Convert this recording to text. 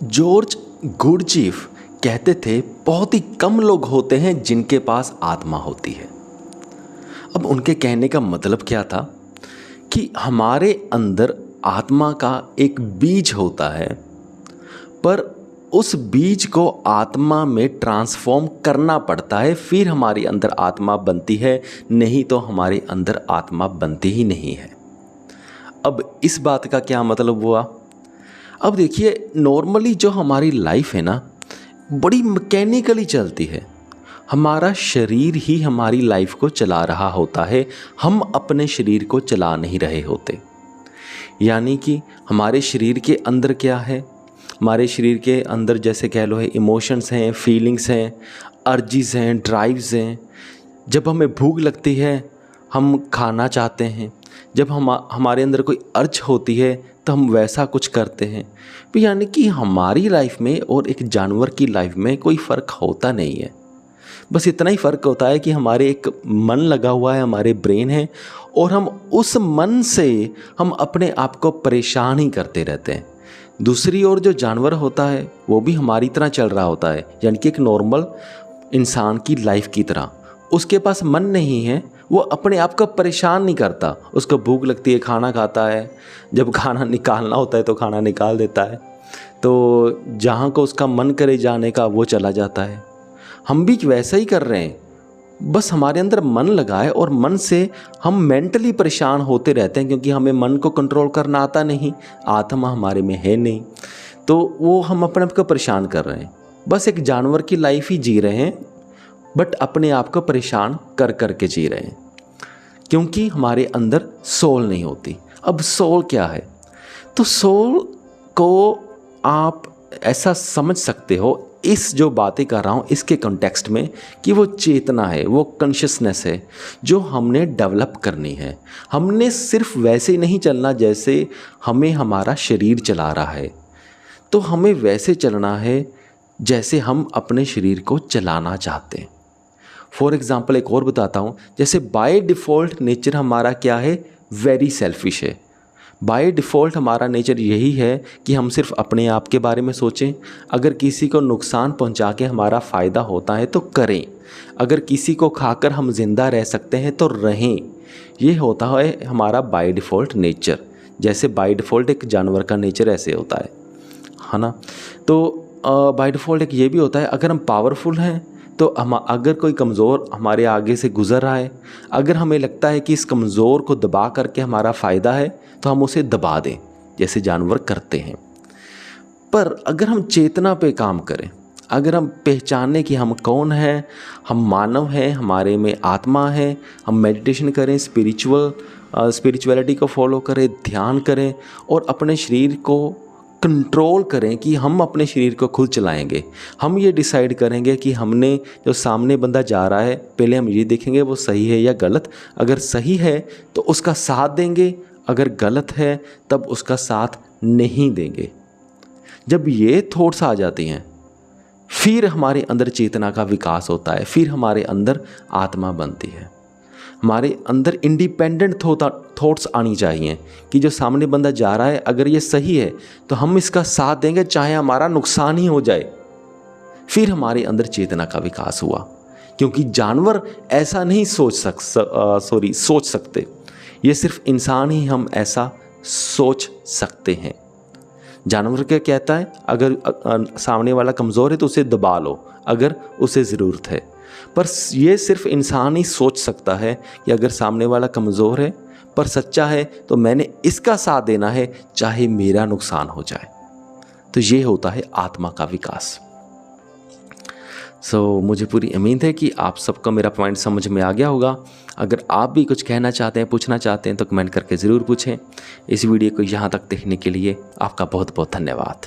George Gurdjieff कहते थे, बहुत ही कम लोग होते हैं जिनके पास आत्मा होती है। अब उनके कहने का मतलब क्या था कि हमारे अंदर आत्मा का एक बीज होता है, पर उस बीज को आत्मा में ट्रांसफॉर्म करना पड़ता है, फिर हमारे अंदर आत्मा बनती है, नहीं तो हमारे अंदर आत्मा बनती ही नहीं है। अब इस बात का क्या मतलब हुआ? अब देखिए, नॉर्मली जो हमारी लाइफ है ना, बड़ी मैकेनिकली चलती है। हमारा शरीर ही हमारी लाइफ को चला रहा होता है, हम अपने शरीर को चला नहीं रहे होते। यानी कि हमारे शरीर के अंदर क्या है? हमारे शरीर के अंदर जैसे कह लो है इमोशंस हैं, फीलिंग्स हैं, अर्जीज़ हैं, ड्राइव्स हैं। जब हमें भूख लगती है हम खाना चाहते हैं, जब हमारे अंदर कोई अर्ज होती है तो हम वैसा कुछ करते हैं। तो यानी कि हमारी लाइफ में और एक जानवर की लाइफ में कोई फ़र्क होता नहीं है। बस इतना ही फ़र्क होता है कि हमारे एक मन लगा हुआ है, हमारे ब्रेन है, और हम उस मन से हम अपने आप को परेशान ही करते रहते हैं। दूसरी ओर जो जानवर होता है वो भी हमारी तरह चल रहा होता है, यानी कि एक नॉर्मल इंसान की लाइफ की तरह। उसके पास मन नहीं है, वो अपने आप को परेशान नहीं करता। उसको भूख लगती है, खाना खाता है, जब खाना निकालना होता है तो खाना निकाल देता है, तो जहाँ को उसका मन करे जाने का वो चला जाता है। हम भी वैसा ही कर रहे हैं, बस हमारे अंदर मन लगा है और मन से हम मेंटली परेशान होते रहते हैं, क्योंकि हमें मन को कंट्रोल करना आता नहीं, आत्मा हमारे में है नहीं, तो वो हम अपने आप को परेशान कर रहे हैं। बस एक जानवर की लाइफ ही जी रहे हैं, बट अपने आप को परेशान कर कर के जी रहे हैं, क्योंकि हमारे अंदर सोल नहीं होती। अब सोल क्या है? तो सोल को आप ऐसा समझ सकते हो, इस जो बातें कर रहा हूँ इसके कॉन्टेक्स्ट में, कि वो चेतना है, वो कॉन्शियसनेस है जो हमने डेवलप करनी है। हमने सिर्फ वैसे ही नहीं चलना जैसे हमें हमारा शरीर चला रहा है, तो हमें वैसे चलना है जैसे हम अपने शरीर को चलाना चाहते हैं। फॉर एग्ज़ाम्पल एक और बताता हूँ, जैसे बाय डिफ़ॉल्ट नेचर हमारा क्या है? वेरी सेल्फिश है। बाय डिफ़ॉल्ट हमारा नेचर यही है कि हम सिर्फ अपने आप के बारे में सोचें। अगर किसी को नुकसान पहुंचा के हमारा फ़ायदा होता है तो करें, अगर किसी को खाकर हम ज़िंदा रह सकते हैं तो रहें। ये होता है हमारा बाय डिफ़ॉल्ट नेचर। जैसे बाय डिफ़ॉल्ट एक जानवर का नेचर ऐसे होता है ना। तो बाय डिफ़ॉल्ट एक ये भी होता है, अगर हम पावरफुल हैं तो अगर कोई कमज़ोर हमारे आगे से गुज़र रहा है, अगर हमें लगता है कि इस कमज़ोर को दबा करके हमारा फ़ायदा है तो हम उसे दबा दें, जैसे जानवर करते हैं। पर अगर हम चेतना पे काम करें, अगर हम पहचाने कि हम कौन हैं, हम मानव हैं, हमारे में आत्मा है, हम मेडिटेशन करें, स्पिरिचुअलिटी को फॉलो करें, ध्यान करें और अपने शरीर को कंट्रोल करें कि हम अपने शरीर को खुद चलाएंगे। हम ये डिसाइड करेंगे कि हमने जो सामने बंदा जा रहा है, पहले हम ये देखेंगे वो सही है या गलत। अगर सही है तो उसका साथ देंगे, अगर गलत है तब उसका साथ नहीं देंगे। जब ये थॉट्स आ जाती हैं, फिर हमारे अंदर चेतना का विकास होता है, फिर हमारे अंदर आत्मा बनती है। हमारे अंदर इंडिपेंडेंट थॉट्स आनी चाहिए कि जो सामने बंदा जा रहा है, अगर ये सही है तो हम इसका साथ देंगे, चाहे हमारा नुकसान ही हो जाए। फिर हमारे अंदर चेतना का विकास हुआ, क्योंकि जानवर ऐसा नहीं सोच सकते। ये सिर्फ इंसान ही हम ऐसा सोच सकते हैं। जानवर क्या कहता है? अगर सामने वाला कमज़ोर है तो उसे दबा लो अगर उसे ज़रूरत है। पर ये सिर्फ इंसान ही सोच सकता है कि अगर सामने वाला कमज़ोर है पर सच्चा है तो मैंने इसका साथ देना है, चाहे मेरा नुकसान हो जाए। तो ये होता है आत्मा का विकास। मुझे पूरी उम्मीद है कि आप सबको मेरा पॉइंट समझ में आ गया होगा। अगर आप भी कुछ कहना चाहते हैं, पूछना चाहते हैं तो कमेंट करके ज़रूर पूछें। इस वीडियो को यहाँ तक देखने के लिए आपका बहुत बहुत धन्यवाद।